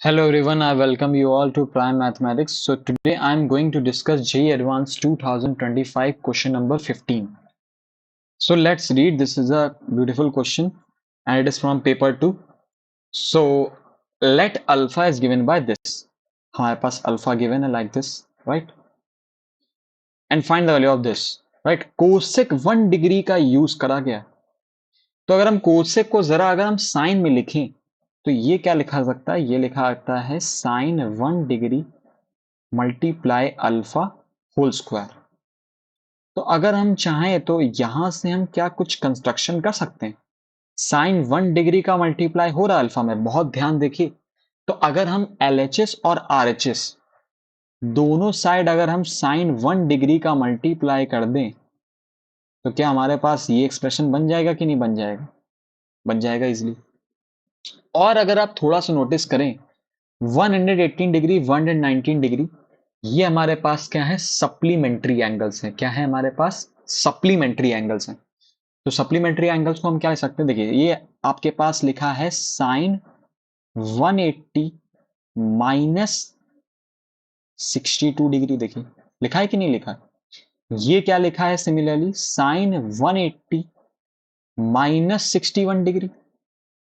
Hello everyone, I welcome you all to Prime Mathematics. So today I am going to discuss JEE Advanced 2025 question number 15. So let's read. This is a beautiful question and it is from paper 2. So let alpha is given by this. हमारे पास alpha given है like this, right? And find the value of this, right? Cosec 1 degree का use करा गया. तो अगर हम cosec को जरा अगर हम sin में लिखें तो ये क्या लिखा सकता है? ये लिखा सकता है sin 1 degree multiply alpha whole square. तो अगर हम चाहें तो यहां से हम क्या कुछ कंस्ट्रक्शन कर सकते हैं. साइन 1 डिग्री का मल्टीप्लाई हो रहा है अल्फा में, बहुत ध्यान देखिए. तो अगर हम LHS और RHS दोनों साइड अगर हम साइन 1 डिग्री का मल्टीप्लाई कर दें तो क्या हमारे पास ये एक्सप्रेशन बन जाएगा कि नहीं बन जाएगा? बन जाएगा इजिली. और अगर आप थोड़ा सा नोटिस करें 118 डिग्री 119 डिग्री ये हमारे पास क्या है? सप्लीमेंट्री एंगल्स हैं. क्या है हमारे पास? सप्लीमेंट्री एंगल्स हैं. तो सप्लीमेंट्री एंगल्स को हम क्या लिख सकते हैं? देखिए ये आपके पास लिखा है साइन 180 माइनस 62 डिग्री. देखिए लिखा है कि नहीं लिखा है? ये क्या लिखा है? Similarly sign 180 minus 61 degree,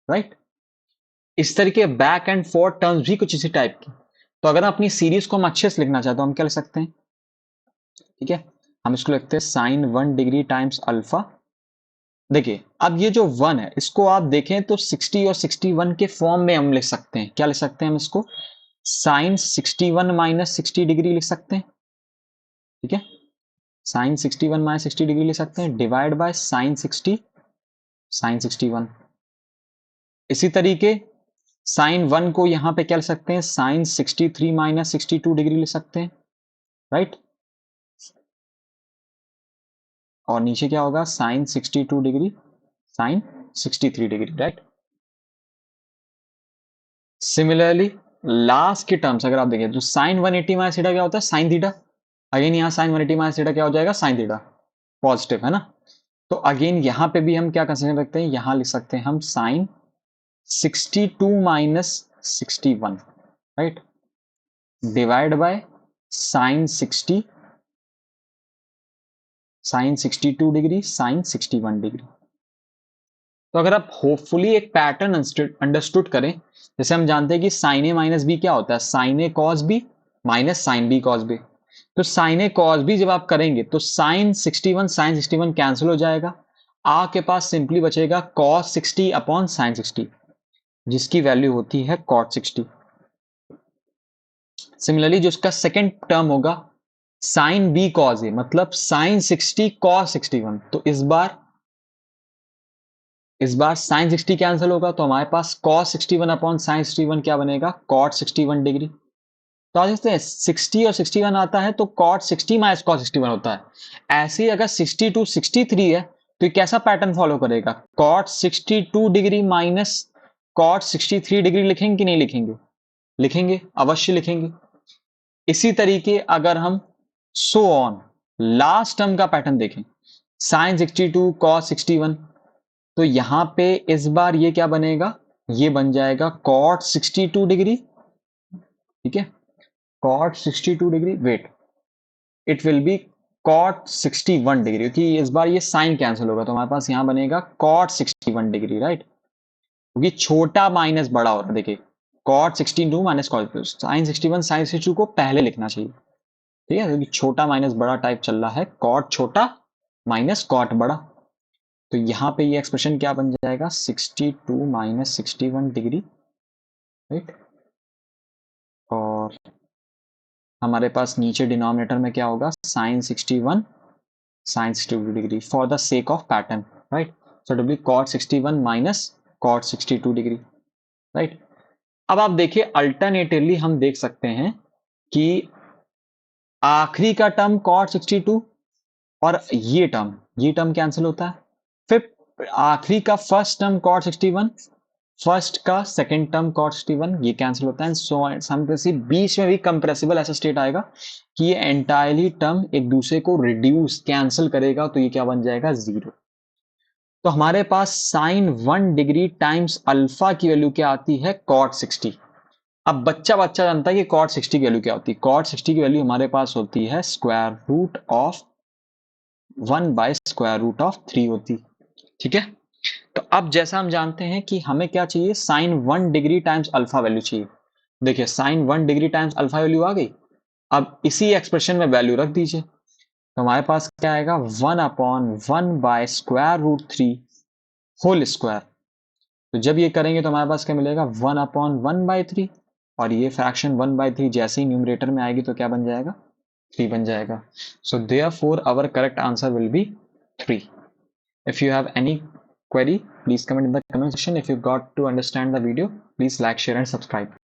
right. इस तरीके बैक एंड फोर्थ टर्म्स भी कुछ इसी टाइप की. तो अगर अपनी सीरीज को हम अच्छे से लिखना चाहते हो हम क्या लिख सकते हैं? ठीक है, हम इसको लिखते हैं साइन 1 डिग्री टाइम्स अल्फा. देखिए अब ये जो 1 है इसको आप देखें तो 60 और 61 के फॉर्म में हम लिख सकते हैं. क्या लिख सकते हैं हम इसको? साइन 61 माइनस 60 डिग्री लिख सकते हैं. ठीक है, साइन 61 माइनस 60 डिग्री लिख सकते हैं डिवाइड बाय साइन 60 साइन 61. इसी तरीके साइन 1 को यहां पे क्या लिख सकते हैं? साइन 63 माइनस 62 डिग्री लिख सकते हैं, राइट. और नीचे क्या होगा? Sine 62 degree sine 63 degree, right. Similarly last के टर्म्स अगर आप देखें तो साइन 180 माइनस थीटा क्या होता है? Sine theta. अगेन यहाँ साइन 180 माइनस थीटा क्या हो जाएगा? Sine theta. पॉजिटिव है ना. तो अगेन यहाँ पे भी हम क्या कंसीडर रखते हैं? यहाँ लिख सकते हैं हम sine 62 minus 61, right, divide by sine 60 sine 62 degree sine 61 degree. तो अगर आप होपफुली एक पैटर्न अंडरस्टूड करें, जैसे हम जानते हैं कि साइन ए माइनस बी क्या होता है? Sine A cos B minus sine B cos B. तो साइन ए कॉस बी जब आप करेंगे तो साइन 61 कैंसिल हो जाएगा. आ के पास सिंपली बचेगा कॉस 60 अपॉन साइन 60 जिसकी वैल्यू होती है कॉट 60. सिमिलरली जो उसका सेकेंड टर्म होगा साइन बी कॉस ए मतलब साइन 60 कॉस 61. तो इस बार साइन 60 कैंसिल होगा तो हमारे पास cos 61 अपॉन साइन 61 क्या बनेगा? cot 61 degree. तो आज देखते हैं 60 और 61 आता है तो cot 60 माइनस cos 61 होता है. ऐसे ही अगर 62 63 है तो ये कैसा पैटर्न फॉलो करेगा? cot 62 degree minus cot 63 degree लिखेंगे कि नहीं लिखेंगे? लिखेंगे, अवश्य लिखेंगे. इसी तरीके अगर हम सो ऑन लास्ट टर्म का पैटर्न देखें साइन 62 cos 61 तो यहां पे इस बार ये क्या बनेगा? ये बन जाएगा cot 62 डिग्री. ठीक है, cot 62 degree, wait, it will be cot 61 degree क्योंकि इस बार ये साइन कैंसिल होगा तो हमारे पास यहां बनेगा cot 61 डिग्री, राइट. क्योंकि छोटा माइनस बड़ा हो रहा है. देखिए cot 62 minus cot sine 61 sine 62 को पहले लिखना चाहिए. ठीक है, क्योंकि छोटा माइनस बड़ा टाइप चल रहा है, cot छोटा माइनस cot बड़ा. तो यहां पे ये एक्सप्रेशन क्या बन जाएगा? 62 माइनस 61 डिग्री, राइट. और हमारे पास नीचे डिनोमिनेटर में क्या होगा? Sine 61 sine 62 degree for the sake of pattern, right. So it will be cot 61 minus cot 62 degree, right. अब आप देखिए अल्टरनेटिवली हम देख सकते हैं कि आखिरी का टर्म cot 62 और ये टर्म कैंसिल होता है. फिर आखिरी का फर्स्ट टर्म cot 61, फर्स्ट का सेकंड टर्म cot 61 ये कैंसिल होता है. सो बीच में भी कंप्रेसिबल ऐसा स्टेट आएगा कि ये एंटायरली टर्म एक दूसरे को रिड्यूस कैंसिल करेगा तो ये क्या बन जाएगा? 0. तो हमारे पास साइन 1 डिग्री टाइम्स अल्फा की वैल्यू क्या आती है? cot 60. अब बच्चा जानता है कि कॉट 60 की वैल्यू क्या होती है। कॉट 60 की वैल्यू हमारे पास होती है स्क्वायर रूट ऑफ 1/√3 होती, ठीक है। तो अब जैसा हम जानते हैं कि हमें क्या चाहिए, sine 1 degree times alpha value चाहिए। देखिए sine 1 degree times alpha value आ गई। अब इसी एक्सप्रेशन में वैल्यू रख दीजिए, तो हमारे पास क्या आएगा 1/1/√3 होल स्क्वायर। तो जब ये करेंगे तो हमारे पास क्या मिलेगा 1/1/3, और ये फ्रैक्शन 1/3 जैसे ही न्यूमरेटर में आएगी तो क्या बन जाएगा 3 बन जाएगा। So therefore our correct answer will be 3। If you have any query, please comment in the comment section. If you got to understand the video, please like, share and subscribe.